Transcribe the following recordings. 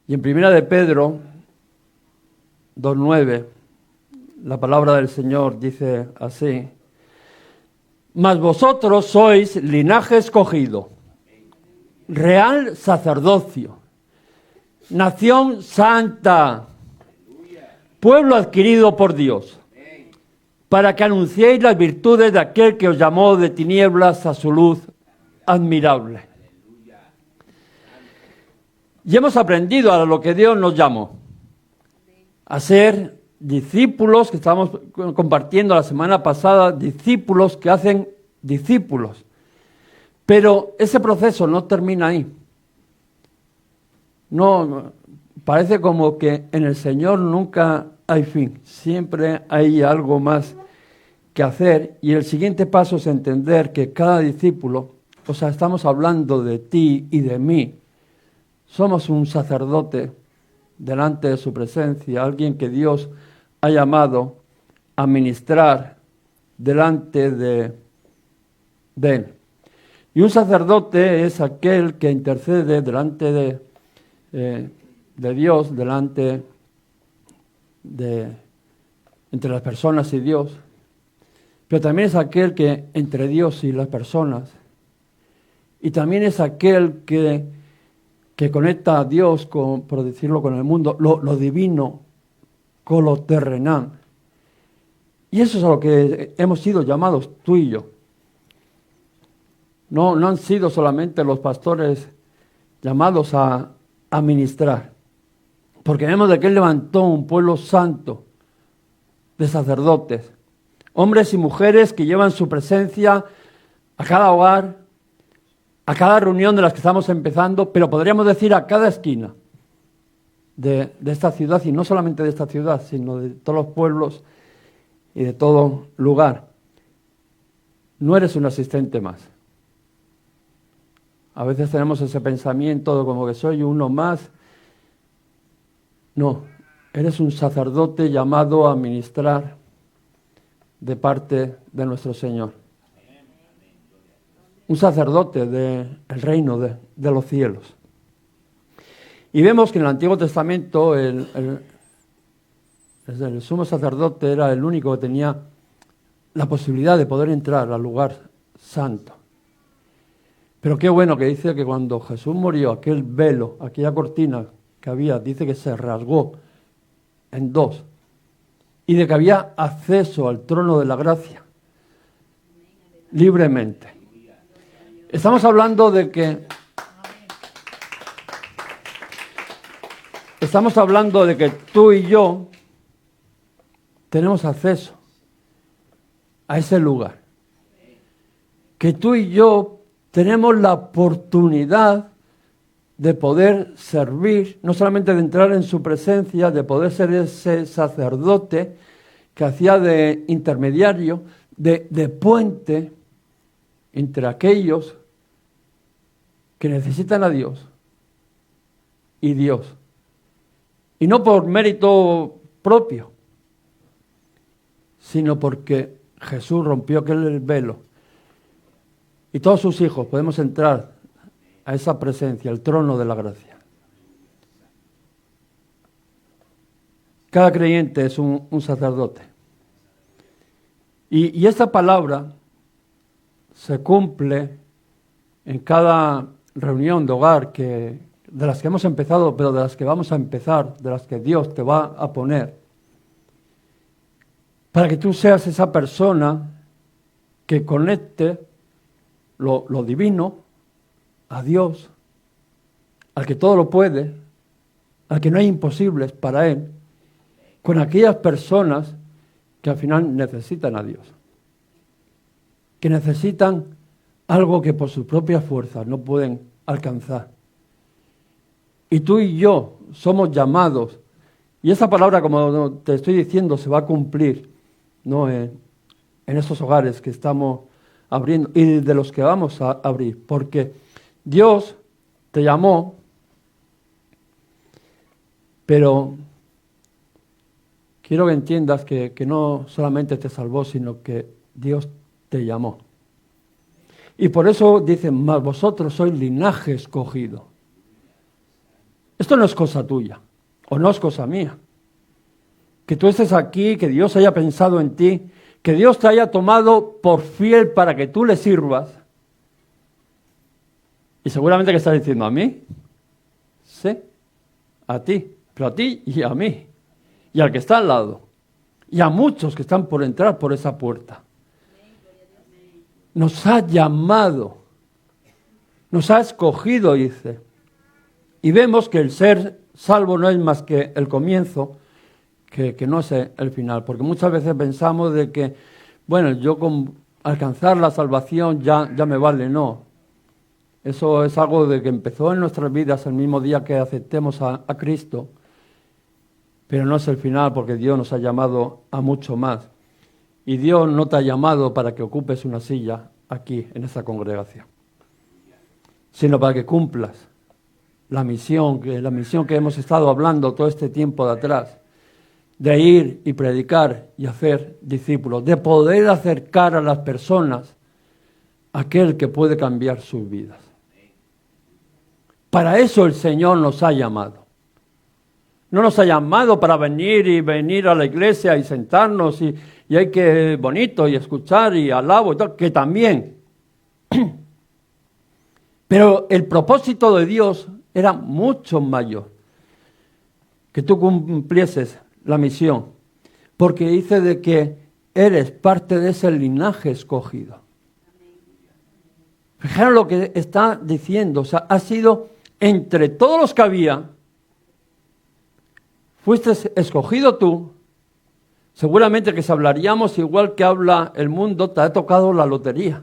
Y en Primera de Pedro 2:9, la palabra del Señor dice así: mas vosotros sois linaje escogido, real sacerdocio, nación santa, pueblo adquirido por Dios, para que anunciéis las virtudes de aquel que os llamó de tinieblas a su luz admirable. Y hemos aprendido a lo que Dios nos llamó, a ser discípulos, que estábamos compartiendo la semana pasada, discípulos que hacen discípulos. Pero ese proceso no termina ahí. No, parece como que en el Señor nunca hay fin, siempre hay algo más que hacer, y el siguiente paso es entender que cada discípulo, o sea, estamos hablando de ti y de mí, somos un sacerdote delante de su presencia, alguien que Dios ha llamado a ministrar delante de Él. Y un sacerdote es aquel que intercede delante de Dios, entre las personas y Dios, pero también es aquel que entre Dios y las personas, y también es aquel que conecta a Dios, por decirlo, con el mundo, lo divino con lo terrenal. Y eso es a lo que hemos sido llamados tú y yo. No han sido solamente los pastores llamados a ministrar, porque vemos de que Él levantó un pueblo santo de sacerdotes, hombres y mujeres que llevan su presencia a cada hogar, a cada reunión de las que estamos empezando, pero podríamos decir a cada esquina de esta ciudad, y no solamente de esta ciudad, sino de todos los pueblos y de todo lugar. No eres un asistente más. A veces tenemos ese pensamiento de como que soy uno más. No, eres un sacerdote llamado a ministrar de parte de nuestro Señor. Un sacerdote del reino de los cielos. Y vemos que en el Antiguo Testamento el sumo sacerdote era el único que tenía la posibilidad de poder entrar al lugar santo. Pero qué bueno que dice que cuando Jesús murió, aquel velo, aquella cortina que había, dice que se rasgó en dos, y de que había acceso al trono de la gracia libremente. Estamos hablando de que tú y yo tenemos acceso a ese lugar. Que tú y yo tenemos la oportunidad de poder servir, no solamente de entrar en su presencia, de poder ser ese sacerdote que hacía de intermediario, de puente entre aquellos que necesitan a Dios y Dios. Y no por mérito propio, sino porque Jesús rompió aquel velo. Y todos sus hijos podemos entrar a esa presencia, al trono de la gracia. Cada creyente es un sacerdote. Y esta palabra se cumple en cada reunión de hogar de las que hemos empezado, pero de las que vamos a empezar, de las que Dios te va a poner, para que tú seas esa persona que conecte lo divino a Dios, al que todo lo puede, al que no hay imposibles para Él, con aquellas personas que al final necesitan a Dios, que necesitan algo que por sus propias fuerzas no pueden alcanzar. Y tú y yo somos llamados, y esa palabra, como te estoy diciendo, se va a cumplir, ¿no?, en esos hogares que estamos abriendo y de los que vamos a abrir, porque Dios te llamó, pero quiero que entiendas que no solamente te salvó, sino que Dios te llamó. Y por eso dicen, mas vosotros sois linaje escogido. esto no es cosa tuya, o no es cosa mía. Que tú estés aquí, que Dios haya pensado en ti, que Dios te haya tomado por fiel para que tú le sirvas. Y seguramente que estás diciendo, ¿a mí? Sí, a ti, pero a ti y a mí, y al que está al lado, y a muchos que están por entrar por esa puerta. Nos ha llamado, nos ha escogido, dice. Y vemos que el ser salvo no es más que el comienzo, que no es el final. Porque muchas veces pensamos de que, bueno, yo con alcanzar la salvación ya me vale. No. Eso es algo de que empezó en nuestras vidas el mismo día que aceptemos a Cristo. Pero no es el final, porque Dios nos ha llamado a mucho más. Y Dios no te ha llamado para que ocupes una silla aquí, en esta congregación, sino para que cumplas la misión que hemos estado hablando todo este tiempo de atrás, de ir y predicar y hacer discípulos, de poder acercar a las personas a aquel que puede cambiar sus vidas. Para eso el Señor nos ha llamado. No nos ha llamado para venir a la iglesia y sentarnos y hay que bonito y escuchar y alabo y tal, que también. Pero el propósito de Dios era mucho mayor. Que tú cumplieses la misión. Porque dice de que eres parte de ese linaje escogido. Fijaros lo que está diciendo. O sea, ha sido entre todos los que había. Fuiste escogido tú. Seguramente que si hablaríamos igual que habla el mundo, te ha tocado la lotería.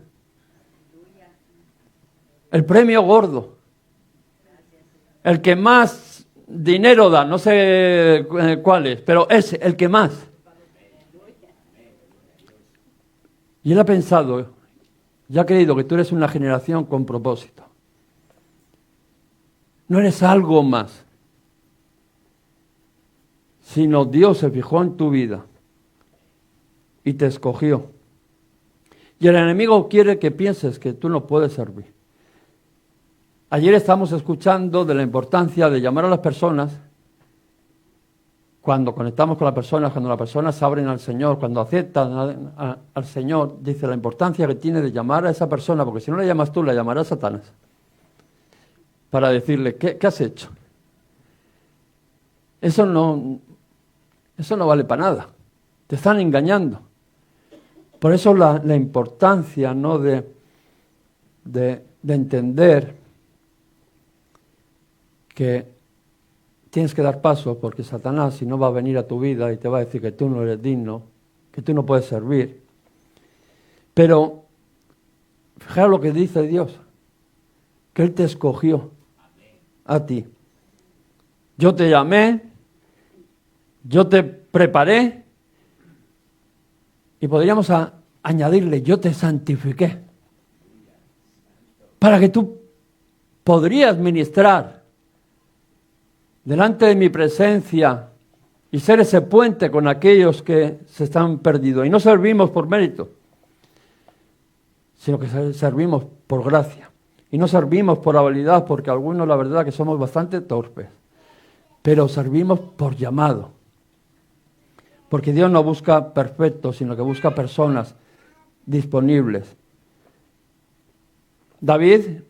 El premio gordo. El que más dinero da, no sé cuál es, pero es el que más. Y él ha pensado, y ha creído que tú eres una generación con propósito. No eres algo más, sino Dios se fijó en tu vida y te escogió. Y el enemigo quiere que pienses que tú no puedes servir. Ayer estamos escuchando de la importancia de llamar a las personas cuando conectamos con las personas, cuando las personas se abren al Señor, cuando aceptan al Señor, dice la importancia que tiene de llamar a esa persona, porque si no la llamas tú, la llamará Satanás, para decirle, ¿qué has hecho? Eso no vale para nada, te están engañando. Por eso la importancia, ¿no?, de entender que tienes que dar paso, porque Satanás, si no, va a venir a tu vida y te va a decir que tú no eres digno, que tú no puedes servir. Pero, fijaros lo que dice Dios, que Él te escogió a ti. Yo te llamé, yo te preparé, y podríamos añadirle, yo te santifiqué, para que tú podrías ministrar delante de mi presencia y ser ese puente con aquellos que se están perdidos. Y no servimos por mérito, sino que servimos por gracia. Y no servimos por habilidad, porque algunos la verdad que somos bastante torpes, pero servimos por llamado. Porque Dios no busca perfectos, sino que busca personas disponibles. David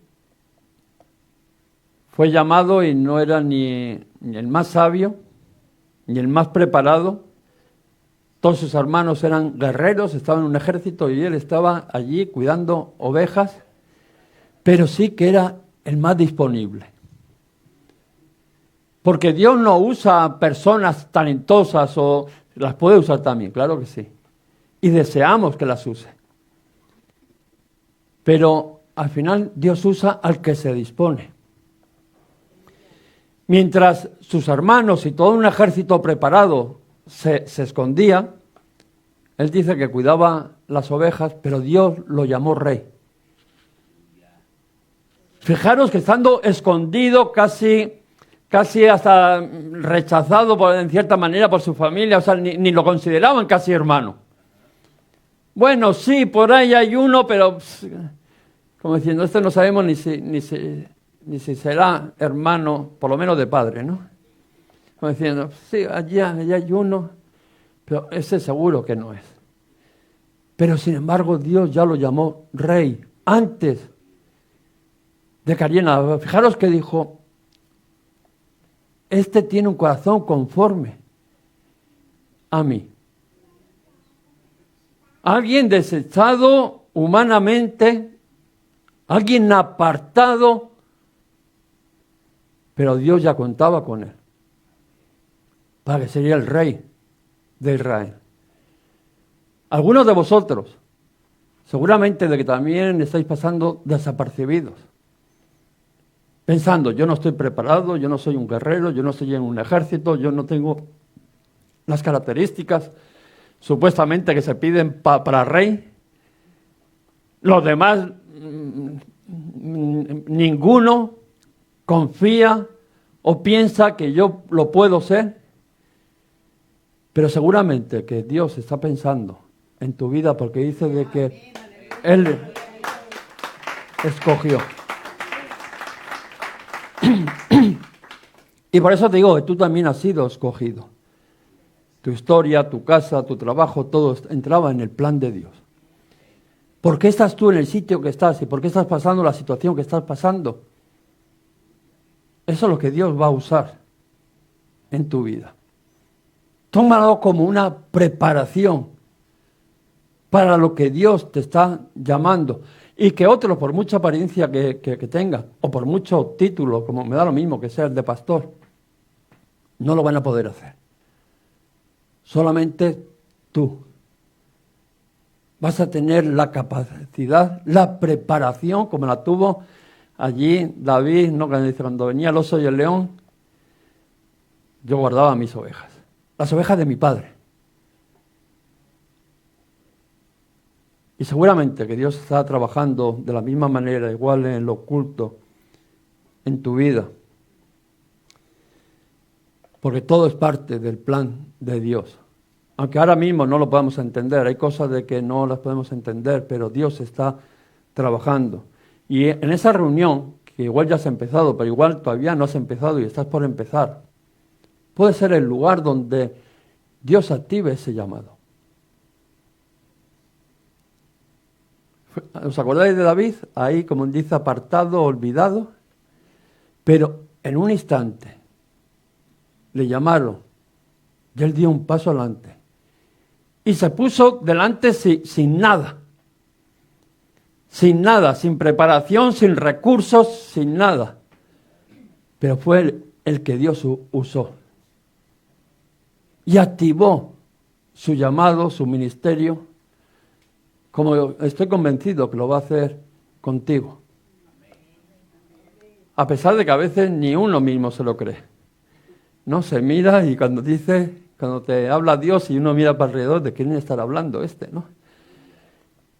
fue llamado y no era ni el más sabio, ni el más preparado. Todos sus hermanos eran guerreros, estaban en un ejército y él estaba allí cuidando ovejas, pero sí que era el más disponible. Porque Dios no usa personas talentosas, o las puede usar también, claro que sí. Y deseamos que las use. Pero al final Dios usa al que se dispone. Mientras sus hermanos y todo un ejército preparado se escondía, él dice que cuidaba las ovejas, pero Dios lo llamó rey. Fijaros que estando escondido, casi hasta rechazado en cierta manera por su familia, o sea, ni lo consideraban casi hermano. Bueno, sí, por ahí hay uno, pero como diciendo, no sabemos ni ni si será hermano, por lo menos de padre, ¿no? Como diciendo, sí, allá hay uno, pero ese seguro que no es. Pero sin embargo Dios ya lo llamó rey antes de que Ariana. Fijaros que dijo, este tiene un corazón conforme a mí. Alguien desechado humanamente, alguien apartado, pero Dios ya contaba con él, para que sería el rey de Israel. Algunos de vosotros, seguramente de que también estáis pasando desapercibidos, pensando, yo no estoy preparado, yo no soy un guerrero, yo no estoy en un ejército, yo no tengo las características supuestamente que se piden para rey. Los demás, ninguno confía o piensa que yo lo puedo ser. Pero seguramente que Dios está pensando en tu vida porque dice de que Él escogió. Y por eso te digo que tú también has sido escogido. Tu historia, tu casa, tu trabajo, todo entraba en el plan de Dios. ¿Por qué estás tú en el sitio que estás y por qué estás pasando la situación que estás pasando? Eso es lo que Dios va a usar en tu vida. Tómalo como una preparación para lo que Dios te está llamando. Y que otros, por mucha apariencia que tengan, o por mucho título, como me da lo mismo que sea el de pastor, no lo van a poder hacer. Solamente tú vas a tener la capacidad, la preparación, como la tuvo allí David, ¿no? Que dice, cuando venía el oso y el león, yo guardaba mis ovejas, las ovejas de mi padre. Y seguramente que Dios está trabajando de la misma manera, igual en lo oculto, en tu vida. Porque todo es parte del plan de Dios. Aunque ahora mismo no lo podamos entender, hay cosas de que no las podemos entender, pero Dios está trabajando. Y en esa reunión, que igual ya has empezado, pero igual todavía no has empezado y estás por empezar, puede ser el lugar donde Dios active ese llamado. ¿Os acordáis de David? Ahí, como dice, apartado, olvidado, pero en un instante le llamaron y él dio un paso adelante y se puso delante sin nada, sin preparación, sin recursos, sin nada, pero fue el que Dios usó y activó su llamado, su ministerio, como estoy convencido que lo va a hacer contigo. A pesar de que a veces ni uno mismo se lo cree. No, se mira y cuando te habla Dios y uno mira para alrededor, ¿de quién estará hablando este, no?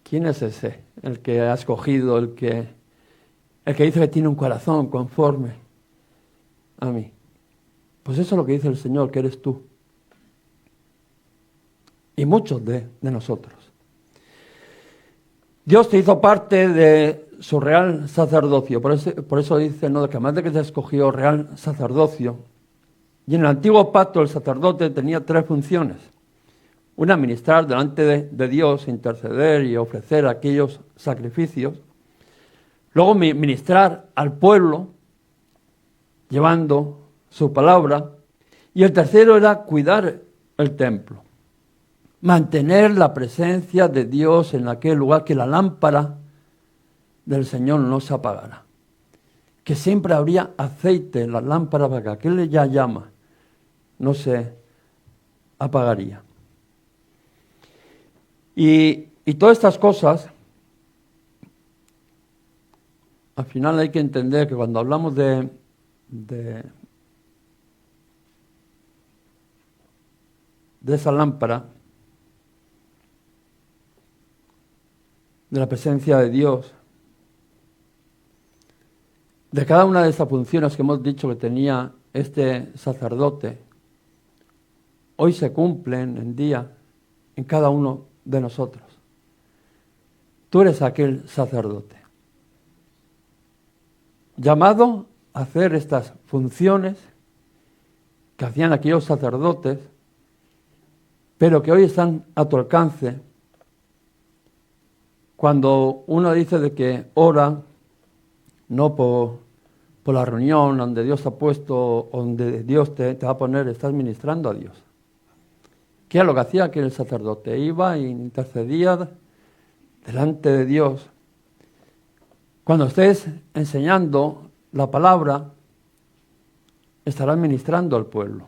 ¿Quién es ese? El que ha escogido, el que dice que tiene un corazón conforme a mí. Pues eso es lo que dice el Señor, que eres tú. Y muchos de nosotros. Dios te hizo parte de su real sacerdocio. Por eso dice, no, que además de que te escogió real sacerdocio. Y en el antiguo pacto el sacerdote tenía 3 funciones. Una, ministrar delante de Dios, interceder y ofrecer aquellos sacrificios. Luego ministrar al pueblo, llevando su palabra. Y el tercero era cuidar el templo. Mantener la presencia de Dios en aquel lugar, que la lámpara del Señor no se apagara. Que siempre habría aceite en la lámpara para que aquel ya llama no se apagaría. Y todas estas cosas, al final hay que entender que cuando hablamos de esa lámpara, de la presencia de Dios, de cada una de estas funciones que hemos dicho que tenía este sacerdote, hoy se cumplen en cada uno de nosotros. Tú eres aquel sacerdote. llamado a hacer estas funciones que hacían aquellos sacerdotes, pero que hoy están a tu alcance. Cuando uno dice de que ora, no por la reunión donde Dios te ha puesto, donde Dios te va a poner, estás ministrando a Dios. ¿Qué era lo que hacía aquel sacerdote? Iba e intercedía delante de Dios. Cuando estés enseñando la palabra, estarás ministrando al pueblo.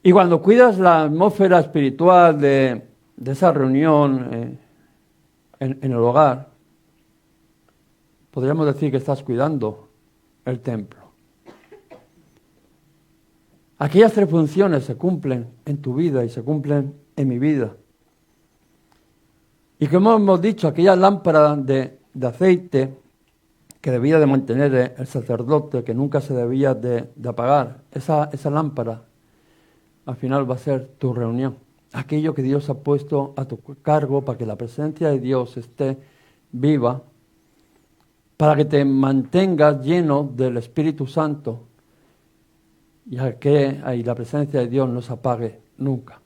Y cuando cuidas la atmósfera espiritual de esa reunión en el hogar, podríamos decir que estás cuidando el templo. Aquellas tres funciones se cumplen en tu vida y se cumplen en mi vida. Y como hemos dicho, aquella lámpara de aceite que debía de mantener el sacerdote, que nunca se debía de apagar, esa lámpara al final va a ser tu reunión. Aquello que Dios ha puesto a tu cargo para que la presencia de Dios esté viva, para que te mantengas lleno del Espíritu Santo y a que ahí la presencia de Dios no se apague nunca.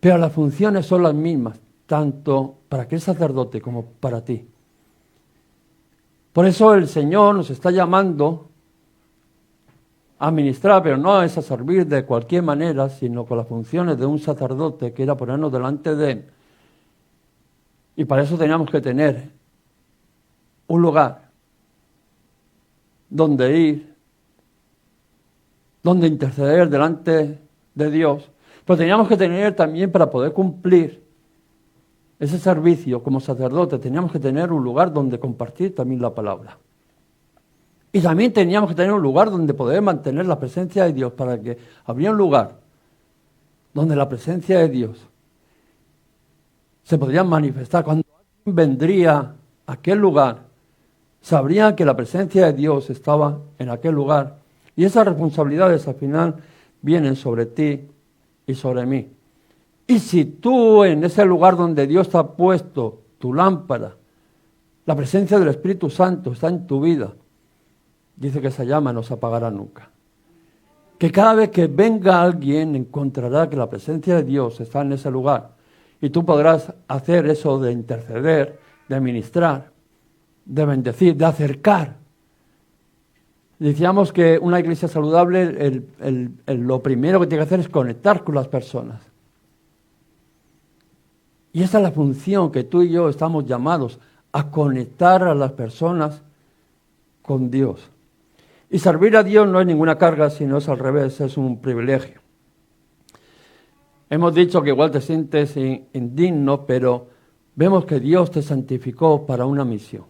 Pero las funciones son las mismas, tanto para aquel sacerdote como para ti. Por eso el Señor nos está llamando a ministrar, pero no es a servir de cualquier manera, sino con las funciones de un sacerdote, que era ponernos delante de Él. Y para eso teníamos que tener un lugar donde ir, donde interceder delante de Dios. Pero teníamos que tener también, para poder cumplir ese servicio como sacerdote, teníamos que tener un lugar donde compartir también la palabra. Y también teníamos que tener un lugar donde poder mantener la presencia de Dios, para que habría un lugar donde la presencia de Dios se podría manifestar. Cuando alguien vendría a aquel lugar, sabrían que la presencia de Dios estaba en aquel lugar. Y esas responsabilidades al final vienen sobre ti y sobre mí. Y si tú en ese lugar donde Dios te ha puesto tu lámpara, la presencia del Espíritu Santo está en tu vida, dice que esa llama no se apagará nunca. Que cada vez que venga alguien encontrará que la presencia de Dios está en ese lugar. Y tú podrás hacer eso de interceder, de ministrar, de bendecir, de acercar. Decíamos que una iglesia saludable, lo primero que tiene que hacer es conectar con las personas. Y esa es la función que tú y yo estamos llamados, a conectar a las personas con Dios. Y servir a Dios no es ninguna carga, sino es al revés, es un privilegio. Hemos dicho que igual te sientes indigno, pero vemos que Dios te santificó para una misión.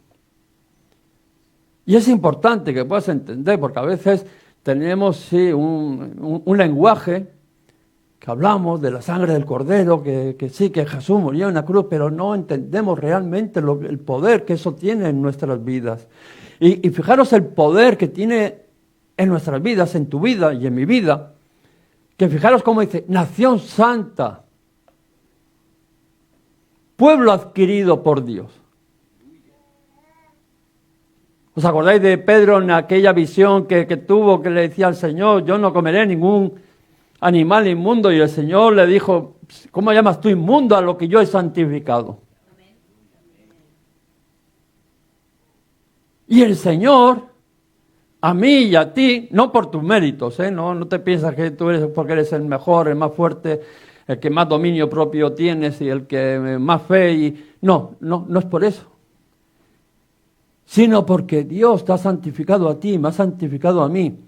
Y es importante que puedas entender, porque a veces tenemos sí, un lenguaje que hablamos de la sangre del Cordero, que sí, que Jesús murió en la cruz, pero no entendemos realmente el poder que eso tiene en nuestras vidas. Y fijaros el poder que tiene en nuestras vidas, en tu vida y en mi vida, que fijaros cómo dice, nación santa, pueblo adquirido por Dios. ¿Os acordáis de Pedro en aquella visión que tuvo, que le decía al Señor, yo no comeré ningún animal inmundo? Y el Señor le dijo, ¿cómo llamas tú inmundo a lo que yo he santificado? Y el Señor, a mí y a ti, no por tus méritos, no te piensas que tú eres porque eres el mejor, el más fuerte, el que más dominio propio tienes y el que más fe. No es por eso. Sino porque Dios te ha santificado a ti, me ha santificado a mí.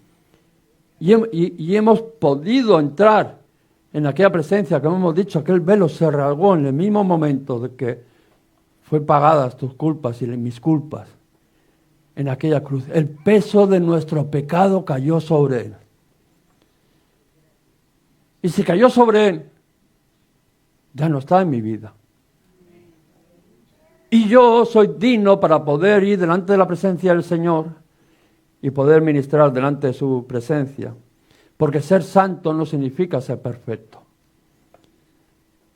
Y hemos podido entrar en aquella presencia, como hemos dicho, aquel velo se rasgó en el mismo momento de que fue pagadas tus culpas y mis culpas en aquella cruz. El peso de nuestro pecado cayó sobre Él. Y si cayó sobre Él, ya no está en mi vida. Y yo soy digno para poder ir delante de la presencia del Señor y poder ministrar delante de su presencia. Porque ser santo no significa ser perfecto.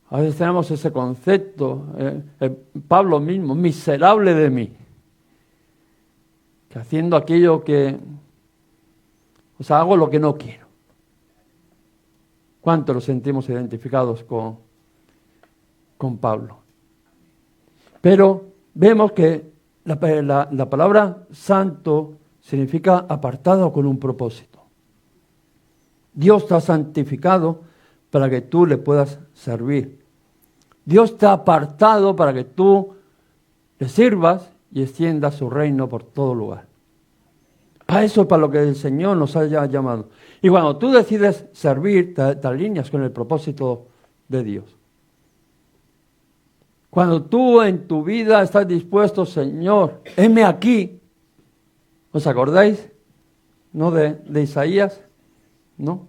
A veces tenemos ese concepto, Pablo mismo, miserable de mí. que haciendo aquello que, o sea, hago lo que no quiero. ¿Cuánto nos sentimos identificados con Pablo? Pero vemos que la palabra santo significa apartado con un propósito. Dios te ha santificado para que tú le puedas servir. Dios te ha apartado para que tú le sirvas y extiendas su reino por todo lugar. A eso es para lo que el Señor nos haya llamado. Y cuando tú decides servir, te alineas con el propósito de Dios. Cuando tú en tu vida estás dispuesto, Señor, heme aquí. ¿Os acordáis? ¿No? De Isaías, ¿no?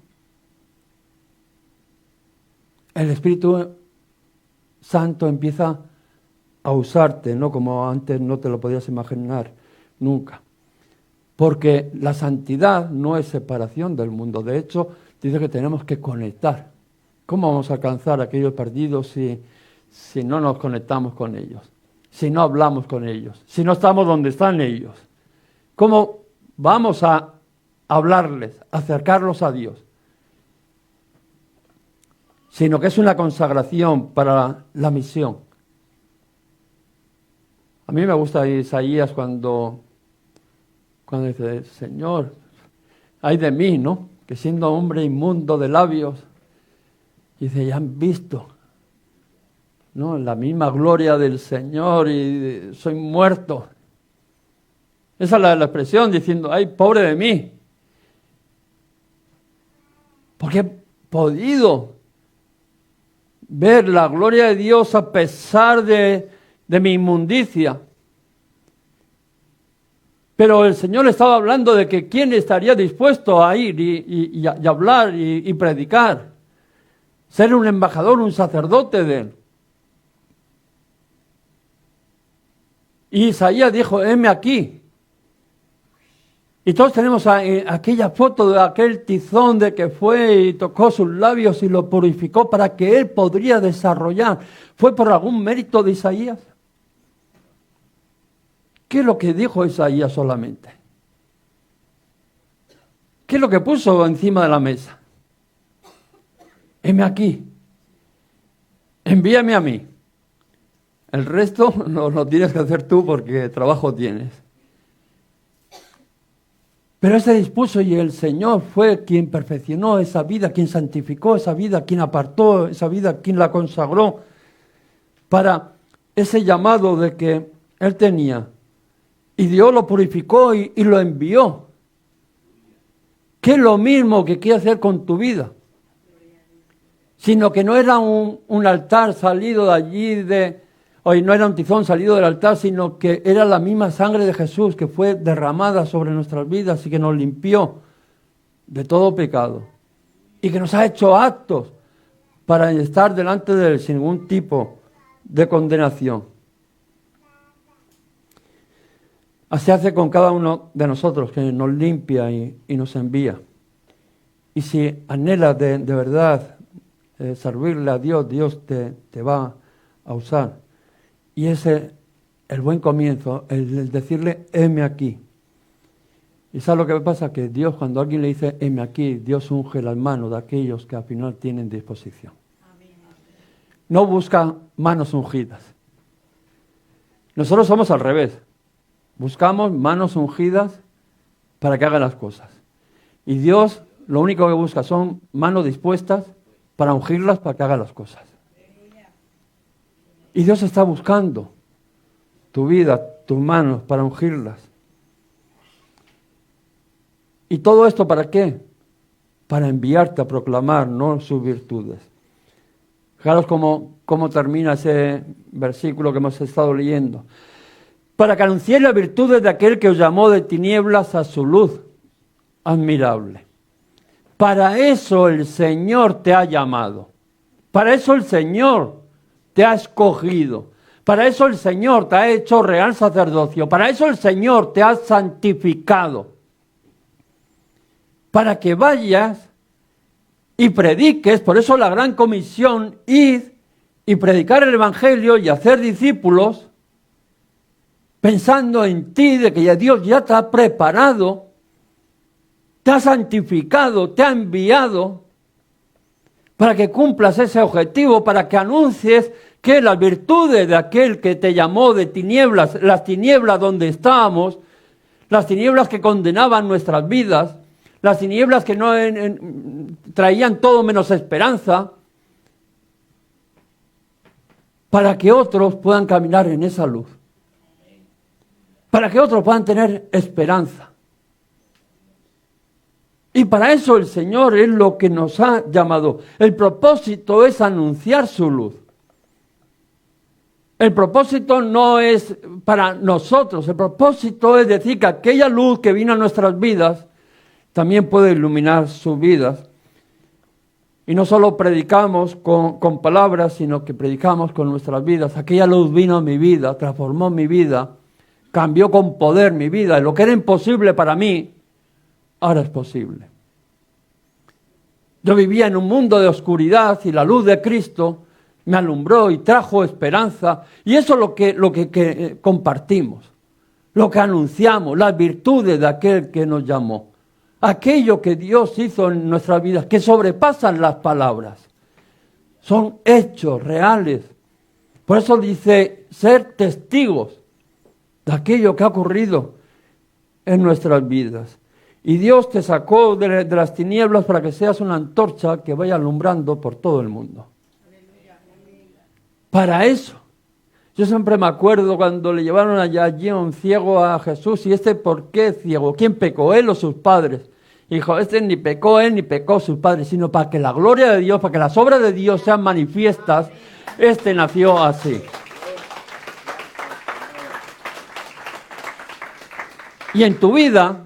El Espíritu Santo empieza a usarte, ¿no? Como antes no te lo podías imaginar nunca. Porque la santidad no es separación del mundo. De hecho, dice que tenemos que conectar. ¿Cómo vamos a alcanzar a aquellos perdidos si no nos conectamos con ellos? Si no hablamos con ellos, si no estamos donde están ellos. ¿Cómo vamos a hablarles, acercarlos a Dios? Sino que es una consagración para la misión. A mí me gusta Isaías cuando dice, Señor, ay de mí, ¿no? Que siendo hombre inmundo de labios, dice, ya han visto, ¿no? La misma gloria del Señor y soy muerto. Esa es la expresión diciendo, ay, pobre de mí. Porque he podido ver la gloria de Dios a pesar de mi inmundicia. Pero el Señor estaba hablando de que quién estaría dispuesto a ir y hablar y predicar. Ser un embajador, un sacerdote de Él. Y Isaías dijo, heme aquí. Y todos tenemos aquella foto de aquel tizón de que fue y tocó sus labios y lo purificó para que él podría desarrollar. ¿Fue por algún mérito de Isaías? ¿Qué es lo que dijo Isaías solamente? ¿Qué es lo que puso encima de la mesa? Heme aquí. Envíame a mí. El resto no lo tienes que hacer tú porque trabajo tienes. Pero se dispuso y el Señor fue quien perfeccionó esa vida, quien santificó esa vida, quien apartó esa vida, quien la consagró para ese llamado de que Él tenía. Y Dios lo purificó y lo envió. ¿Qué es lo mismo que quiere hacer con tu vida? Sino que no era un altar salido de allí, hoy no era un tizón salido del altar, sino que era la misma sangre de Jesús que fue derramada sobre nuestras vidas y que nos limpió de todo pecado. Y que nos ha hecho aptos para estar delante de Él sin ningún tipo de condenación. Así hace con cada uno de nosotros, que nos limpia y nos envía. Y si anhelas de verdad servirle a Dios, Dios te va a usar. Y ese el buen comienzo, el decirle, heme aquí. ¿Y sabes lo que pasa? Que Dios, cuando alguien le dice, heme aquí, Dios unge las manos de aquellos que al final tienen disposición. No busca manos ungidas. Nosotros somos al revés. Buscamos manos ungidas para que hagan las cosas. Y Dios lo único que busca son manos dispuestas para ungirlas para que hagan las cosas. Y Dios está buscando tu vida, tus manos para ungirlas. ¿Y todo esto para qué? Para enviarte a proclamar, no sus virtudes. Fijaros cómo termina ese versículo que hemos estado leyendo. Para que anunciéis las virtudes de aquel que os llamó de tinieblas a su luz admirable. Para eso el Señor te ha llamado. Para eso el Señor te ha escogido. Para eso el Señor te ha hecho real sacerdocio. Para eso el Señor te ha santificado. Para que vayas y prediques. Por eso la gran comisión, id y predicar el Evangelio y hacer discípulos pensando en ti, de que ya Dios ya te ha preparado, te ha santificado, te ha enviado para que cumplas ese objetivo, para que anuncies que las virtudes de aquel que te llamó de tinieblas, las tinieblas donde estábamos, las tinieblas que condenaban nuestras vidas, las tinieblas que no traían todo menos esperanza, para que otros puedan caminar en esa luz, para que otros puedan tener esperanza. Y para eso el Señor es lo que nos ha llamado. El propósito es anunciar su luz. El propósito no es para nosotros, el propósito es decir que aquella luz que vino a nuestras vidas también puede iluminar sus vidas. Y no solo predicamos con palabras, sino que predicamos con nuestras vidas. Aquella luz vino a mi vida, transformó mi vida, cambió con poder mi vida. Y lo que era imposible para mí, ahora es posible. Yo vivía en un mundo de oscuridad y la luz de Cristo me alumbró y trajo esperanza. Y eso es lo que compartimos, lo que anunciamos, las virtudes de aquel que nos llamó. Aquello que Dios hizo en nuestras vidas, que sobrepasan las palabras. Son hechos reales. Por eso dice ser testigos de aquello que ha ocurrido en nuestras vidas. Y Dios te sacó de las tinieblas para que seas una antorcha que vaya alumbrando por todo el mundo. Para eso. Yo siempre me acuerdo cuando le llevaron allí a un ciego a Jesús. ¿Y por qué ciego? ¿Quién pecó, él o sus padres? Y dijo, ni pecó él ni pecó sus padres, sino para que la gloria de Dios, para que las obras de Dios sean manifiestas, nació así. Y en tu vida,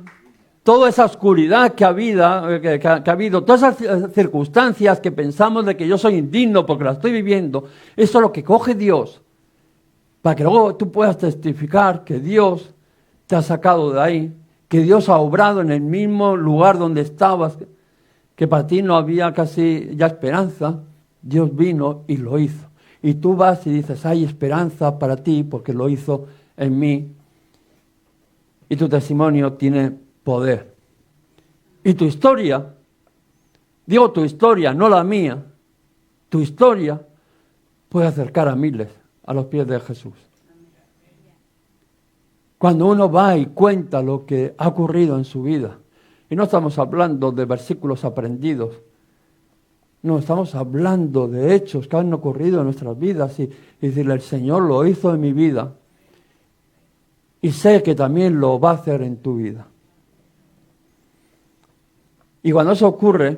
toda esa oscuridad que ha habido, todas esas circunstancias que pensamos de que yo soy indigno porque la estoy viviendo, eso es lo que coge Dios, para que luego tú puedas testificar que Dios te ha sacado de ahí, que Dios ha obrado en el mismo lugar donde estabas, que para ti no había casi ya esperanza, Dios vino y lo hizo. Y tú vas y dices, hay esperanza para ti porque lo hizo en mí. Y tu testimonio tiene poder. Y tu historia, digo tu historia, no la mía, tu historia puede acercar a miles a los pies de Jesús. Cuando uno va y cuenta lo que ha ocurrido en su vida, y no estamos hablando de versículos aprendidos, no, estamos hablando de hechos que han ocurrido en nuestras vidas y decirle, el Señor lo hizo en mi vida y sé que también lo va a hacer en tu vida. Y cuando eso ocurre,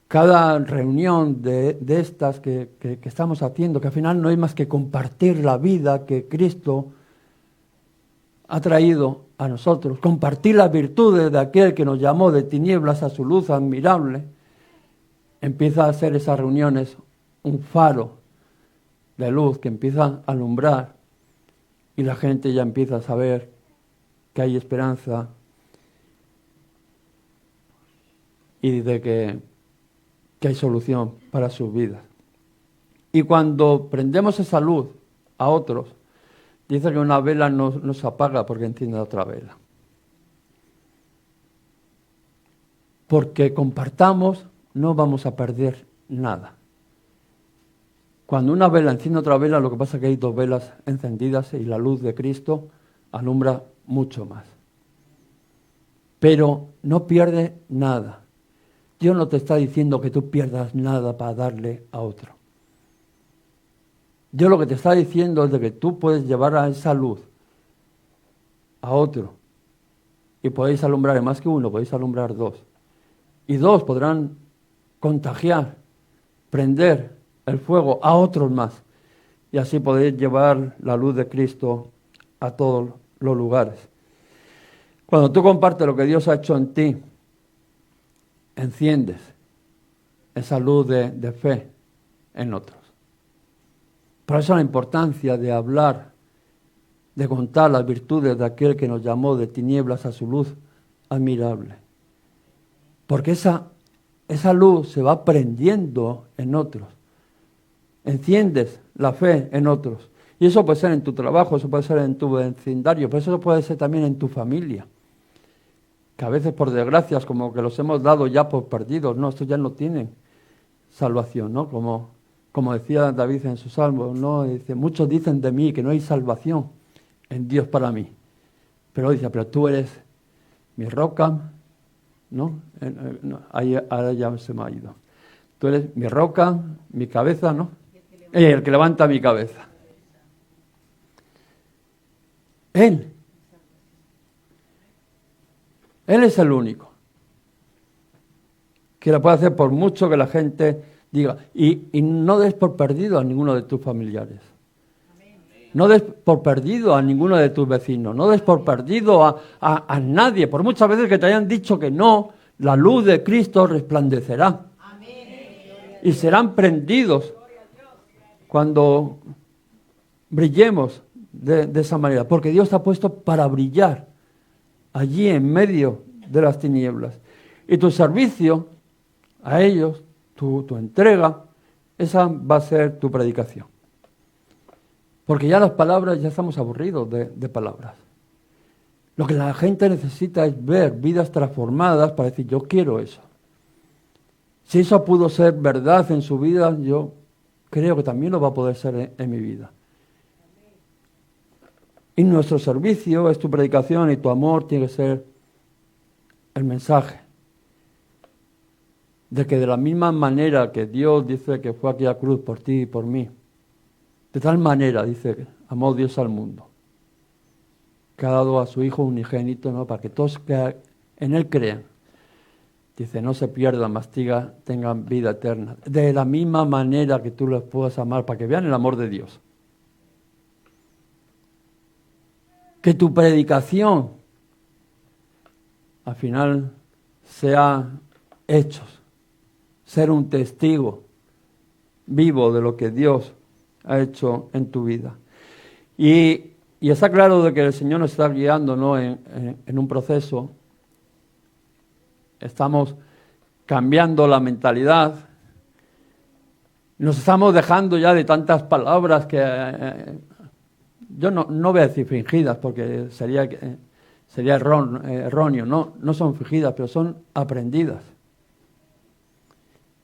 cada reunión de estas que estamos haciendo, que al final no hay más que compartir la vida que Cristo ha traído a nosotros, compartir las virtudes de aquel que nos llamó de tinieblas a su luz admirable, empieza a hacer esas reuniones un faro de luz que empieza a alumbrar y la gente ya empieza a saber que hay esperanza y de que hay solución para sus vidas. Y cuando prendemos esa luz a otros, dice que una vela no se apaga porque enciende otra vela. Porque compartamos, no vamos a perder nada. Cuando una vela enciende otra vela, lo que pasa es que hay dos velas encendidas y la luz de Cristo alumbra mucho más. Pero no pierde nada. Dios no te está diciendo que tú pierdas nada para darle a otro. Dios lo que te está diciendo es de que tú puedes llevar a esa luz a otro. Y podéis alumbrar más que uno, podéis alumbrar dos. Y dos podrán contagiar, prender el fuego a otros más. Y así podéis llevar la luz de Cristo a todos los lugares. Cuando tú compartes lo que Dios ha hecho en ti, enciendes esa luz de fe en otros. Por eso la importancia de hablar, de contar las virtudes de aquel que nos llamó de tinieblas a su luz admirable. Porque esa luz se va prendiendo en otros. Enciendes la fe en otros. Y eso puede ser en tu trabajo, eso puede ser en tu vecindario, pero eso puede ser también en tu familia. Que a veces por desgracias como que los hemos dado ya por perdidos, no, estos ya no tienen salvación, ¿no? Como decía David en su salmo, ¿no? Dice, muchos dicen de mí que no hay salvación en Dios para mí. Pero dice, pero tú eres mi roca, ¿no? Ahí, ahora ya se me ha ido. Tú eres mi roca, mi cabeza, ¿no? El que levanta mi cabeza. Él es el único que la puede hacer por mucho que la gente diga. Y no des por perdido a ninguno de tus familiares. No des por perdido a ninguno de tus vecinos. No des por perdido a nadie. Por muchas veces que te hayan dicho que no, la luz de Cristo resplandecerá. Y serán prendidos cuando brillemos de esa manera. Porque Dios te ha puesto para brillar allí en medio de las tinieblas. Y tu servicio a ellos, tu entrega, esa va a ser tu predicación. Porque ya las palabras, ya estamos aburridos de palabras. Lo que la gente necesita es ver vidas transformadas para decir, yo quiero eso. Si eso pudo ser verdad en su vida, yo creo que también lo va a poder ser en mi vida. Y nuestro servicio es tu predicación y tu amor tiene que ser el mensaje. De que de la misma manera que Dios dice que fue aquí a la cruz por ti y por mí, de tal manera, dice, amó Dios al mundo, que ha dado a su Hijo unigénito, ¿no? Para que todos que en Él crean, dice, no se pierdan, mas tengan vida eterna. De la misma manera que tú los puedas amar, para que vean el amor de Dios. Que tu predicación, al final, sea hechos, ser un testigo vivo de lo que Dios ha hecho en tu vida. Y está claro de que el Señor nos está guiando, ¿no? en un proceso. Estamos cambiando la mentalidad. Nos estamos dejando ya de tantas palabras que yo no voy a decir fingidas porque sería erróneo. No son fingidas, pero son aprendidas.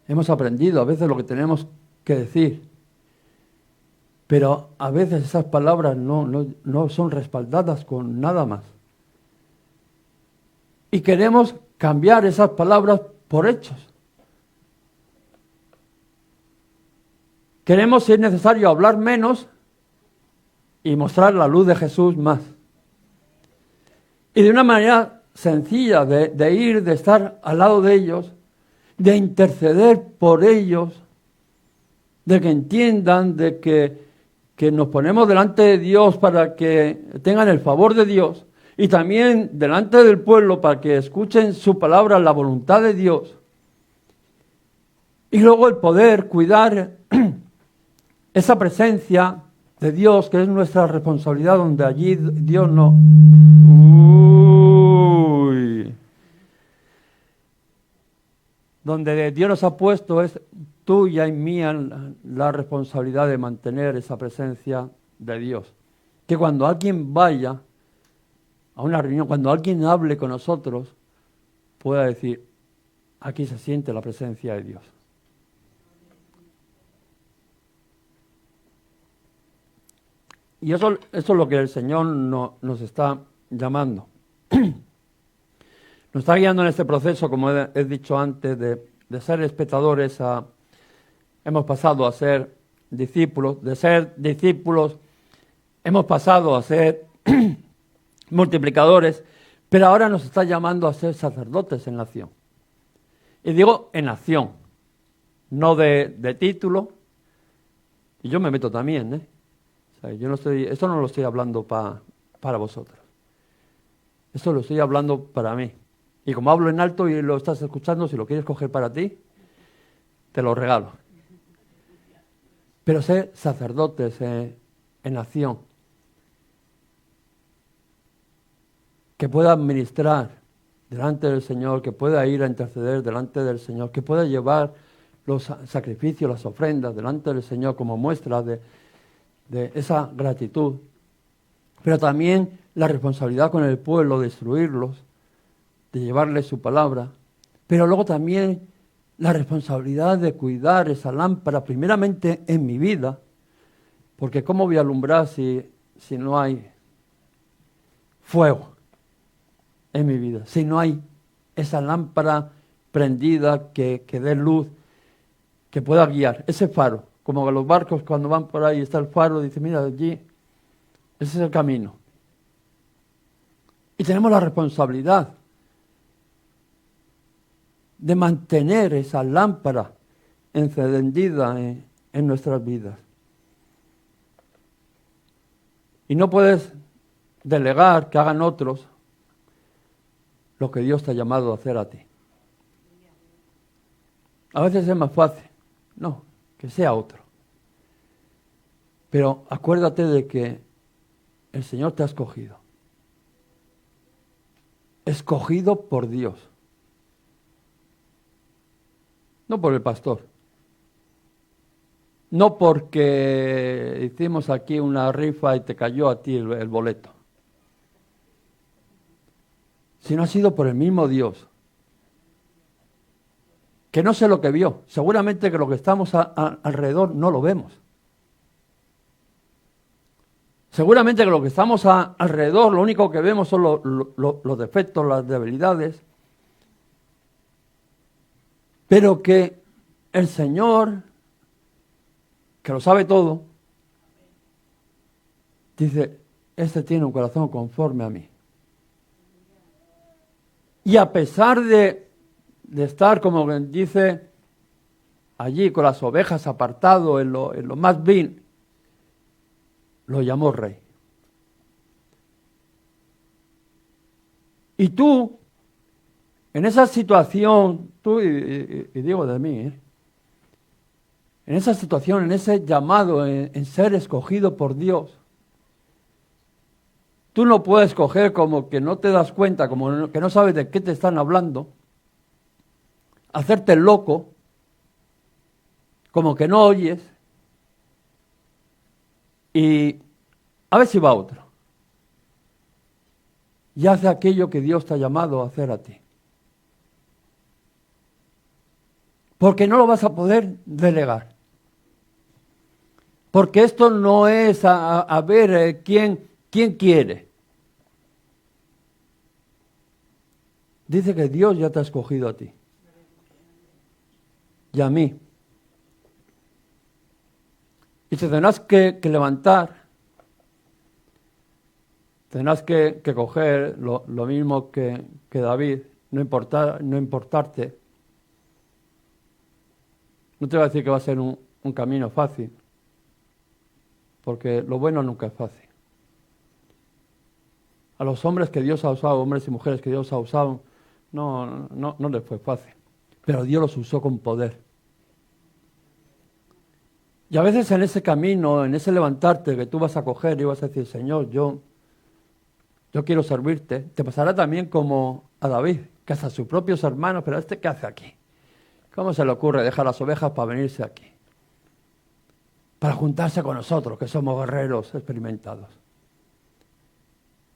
Hemos aprendido a veces lo que tenemos que decir, pero a veces esas palabras no son respaldadas con nada más. Y queremos cambiar esas palabras por hechos. Queremos, si es necesario, hablar menos y mostrar la luz de Jesús más. Y de una manera sencilla de ir, de estar al lado de ellos, de interceder por ellos, de que entiendan, de que nos ponemos delante de Dios para que tengan el favor de Dios y también delante del pueblo para que escuchen su palabra, la voluntad de Dios. Y luego el poder cuidar esa presencia de Dios, que es nuestra responsabilidad, donde allí Dios no... Donde Dios nos ha puesto es tuya y mía la responsabilidad de mantener esa presencia de Dios. Que cuando alguien vaya a una reunión, cuando alguien hable con nosotros, pueda decir, aquí se siente la presencia de Dios. Y eso es lo que el Señor nos está llamando. Nos está guiando en este proceso, como he dicho antes, de ser espectadores hemos pasado a ser discípulos, de ser discípulos hemos pasado a ser multiplicadores, pero ahora nos está llamando a ser sacerdotes en la acción. Y digo en acción, no de título, y yo me meto también, ¿eh? O sea, esto no lo estoy hablando para vosotros, esto lo estoy hablando para mí. Y como hablo en alto y lo estás escuchando, si lo quieres coger para ti, te lo regalo. Pero ser sacerdotes en acción, que pueda ministrar delante del Señor, que pueda ir a interceder delante del Señor, que pueda llevar los sacrificios, las ofrendas delante del Señor como muestra de esa gratitud, pero también la responsabilidad con el pueblo de instruirlos, de llevarles su palabra, pero luego también la responsabilidad de cuidar esa lámpara, primeramente en mi vida, porque ¿cómo voy a alumbrar si no hay fuego en mi vida? Si no hay esa lámpara prendida que dé luz, que pueda guiar, ese faro, como los barcos cuando van por ahí está el faro, dice, mira, allí, ese es el camino. Y tenemos la responsabilidad de mantener esa lámpara encendida en nuestras vidas. Y no puedes delegar que hagan otros lo que Dios te ha llamado a hacer a ti. A veces es más fácil, no, que sea otro. Pero acuérdate de que el Señor te ha escogido. Escogido por Dios. No por el pastor. No porque hicimos aquí una rifa y te cayó a ti el boleto. Sino ha sido por el mismo Dios. Que no sé lo que vio. Seguramente que lo que estamos alrededor no lo vemos. Seguramente que lo que estamos alrededor, lo único que vemos son los defectos, las debilidades. Pero que el Señor, que lo sabe todo, dice, este tiene un corazón conforme a mí. Y a pesar de estar, como dice, allí con las ovejas apartado en lo más vil, lo llamó rey. Y tú, en esa situación, tú y digo de mí, en esa situación, en ese llamado, en ser escogido por Dios, tú no puedes coger como que no te das cuenta, como que no sabes de qué te están hablando, hacerte el loco, como que no oyes, y a ver si va otro. Y hace aquello que Dios te ha llamado a hacer a ti. Porque no lo vas a poder delegar. Porque esto no es a ver quién quiere. Dice que Dios ya te ha escogido a ti. Y a mí. Y te tendrás que levantar. Tendrás que coger lo mismo que David. No importarte. No te voy a decir que va a ser un camino fácil. Porque lo bueno nunca es fácil. A los hombres que Dios ha usado, hombres y mujeres que Dios ha usado, no les fue fácil. Pero Dios los usó con poder. Y a veces en ese camino, en ese levantarte que tú vas a coger y vas a decir, Señor, yo quiero servirte, te pasará también como a David, que hasta sus propios hermanos, pero ¿qué hace aquí? ¿Cómo se le ocurre dejar las ovejas para venirse aquí? Para juntarse con nosotros, que somos guerreros experimentados.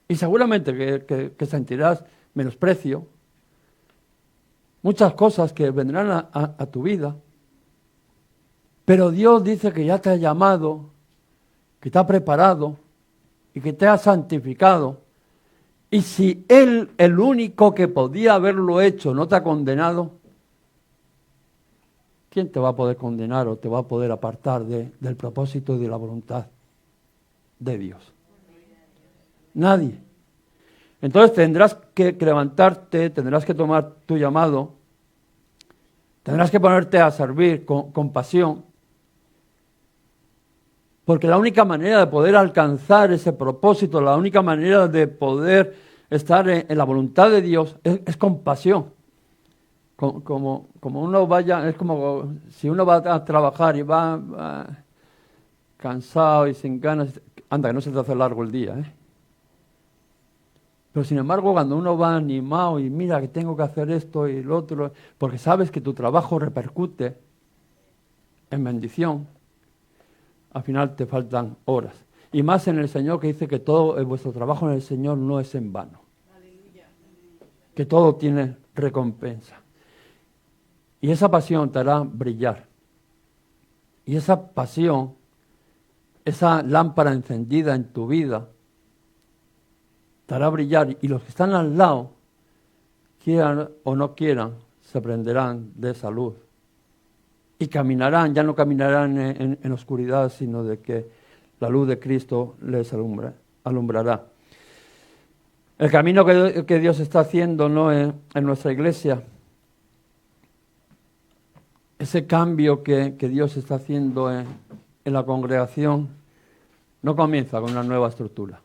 Y seguramente que sentirás menosprecio, muchas cosas que vendrán a tu vida, pero Dios dice que ya te ha llamado, que te ha preparado y que te ha santificado. Y si Él, el único que podía haberlo hecho, no te ha condenado, ¿quién te va a poder condenar o te va a poder apartar del propósito y de la voluntad de Dios? Nadie. Entonces tendrás que levantarte, tendrás que tomar tu llamado, tendrás que ponerte a servir con pasión, porque la única manera de poder alcanzar ese propósito, la única manera de poder estar en la voluntad de Dios es con pasión. Como uno vaya, es como si uno va a trabajar y va cansado y sin ganas, anda, que no se te hace largo el día, Pero sin embargo, cuando uno va animado y mira que tengo que hacer esto y lo otro, porque sabes que tu trabajo repercute en bendición, al final te faltan horas. Y más en el Señor, que dice que todo vuestro trabajo en el Señor no es en vano. Que todo tiene recompensa. Y esa pasión te hará brillar. Y esa pasión, esa lámpara encendida en tu vida, te hará brillar. Y los que están al lado, quieran o no quieran, se prenderán de esa luz. Y caminarán, ya no caminarán en oscuridad, sino de que la luz de Cristo les alumbrará. El camino que Dios está haciendo, ¿no?, en nuestra iglesia, ese cambio que Dios está haciendo en la congregación, no comienza con una nueva estructura.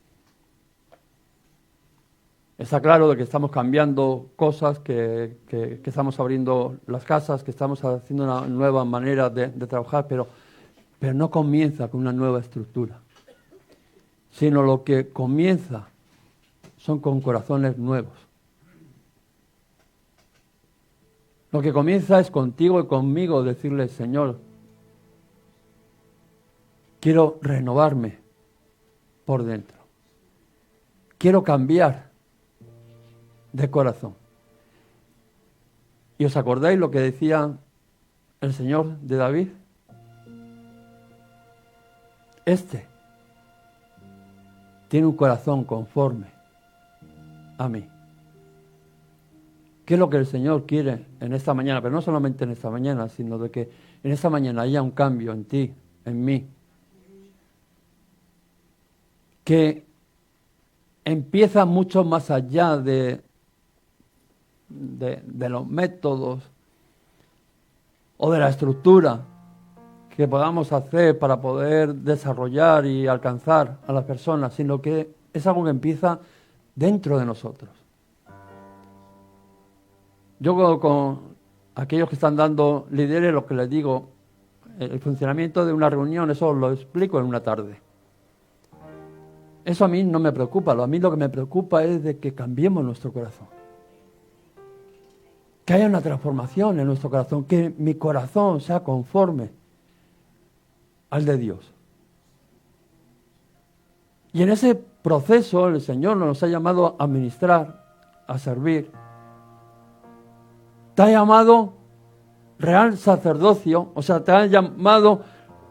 Está claro de que estamos cambiando cosas, que estamos abriendo las casas, que estamos haciendo una nueva manera de trabajar, pero no comienza con una nueva estructura, sino lo que comienza son con corazones nuevos. Lo que comienza es contigo y conmigo decirle: Señor, quiero renovarme por dentro. Quiero cambiar de corazón. ¿Y os acordáis lo que decía el Señor de David? Este tiene un corazón conforme a mí. ¿Qué es lo que el Señor quiere en esta mañana? Pero no solamente en esta mañana, sino de que en esta mañana haya un cambio en ti, en mí. Que empieza mucho más allá de los métodos o de la estructura que podamos hacer para poder desarrollar y alcanzar a las personas, sino que es algo que empieza dentro de nosotros. Yo con aquellos que están dando líderes, lo que les digo, el funcionamiento de una reunión, eso lo explico en una tarde. Eso a mí no me preocupa, a mí lo que me preocupa es de que cambiemos nuestro corazón. Que haya una transformación en nuestro corazón, que mi corazón sea conforme al de Dios. Y en ese proceso el Señor nos ha llamado a ministrar, a servir. Te ha llamado real sacerdocio, o sea, te ha llamado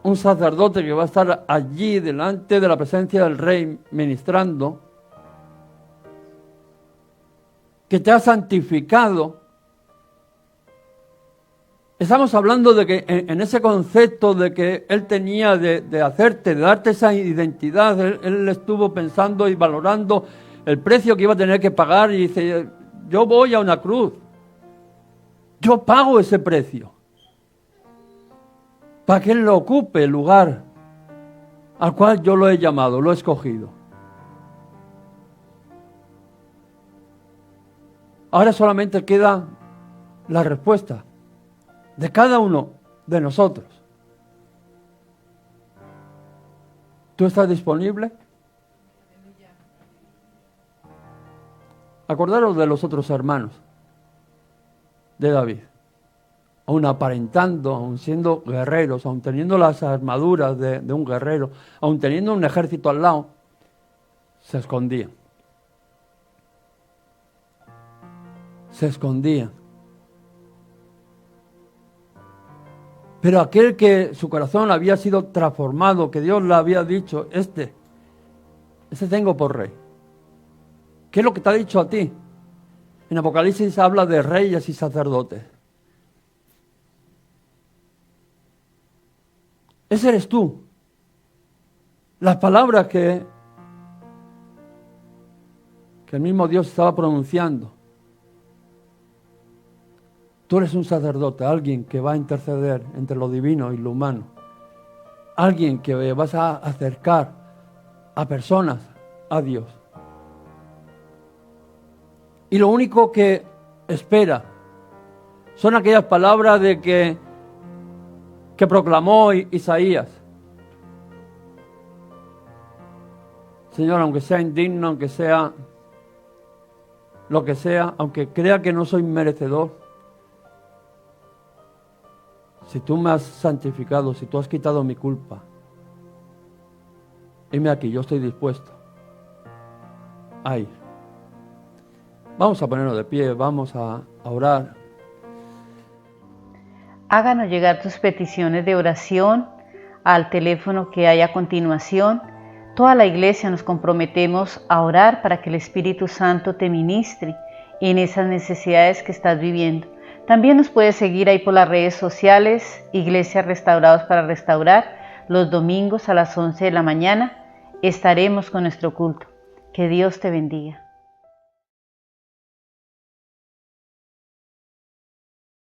un sacerdote que va a estar allí delante de la presencia del Rey ministrando, que te ha santificado. Estamos hablando de que en ese concepto de que Él tenía de hacerte, de darte esa identidad, él estuvo pensando y valorando el precio que iba a tener que pagar y dice: yo voy a una cruz, yo pago ese precio para que Él lo ocupe el lugar al cual yo lo he llamado, lo he escogido. Ahora solamente queda la respuesta de cada uno de nosotros. ¿Tú estás disponible? Acordaros de los otros hermanos de David, aun aparentando, aun siendo guerreros, aun teniendo las armaduras de un guerrero, aun teniendo un ejército al lado, se escondían. Se escondían. Pero aquel que su corazón había sido transformado, que Dios le había dicho: ese tengo por rey. ¿Qué es lo que te ha dicho a ti? En Apocalipsis habla de reyes y sacerdotes. Ese eres tú. Las palabras que el mismo Dios estaba pronunciando. Tú eres un sacerdote, alguien que va a interceder entre lo divino y lo humano. Alguien que vas a acercar a personas a Dios. Y lo único que espera son aquellas palabras de que proclamó Isaías. Señor, aunque sea indigno, aunque sea lo que sea, aunque crea que no soy merecedor, si tú me has santificado, si tú has quitado mi culpa, heme aquí, yo estoy dispuesto a ir. Vamos a ponernos de pie, vamos a orar. Háganos llegar tus peticiones de oración al teléfono que hay a continuación. Toda la iglesia nos comprometemos a orar para que el Espíritu Santo te ministre en esas necesidades que estás viviendo. También nos puedes seguir ahí por las redes sociales, Iglesias Restaurados para Restaurar. Los domingos a las 11 de la mañana estaremos con nuestro culto. Que Dios te bendiga.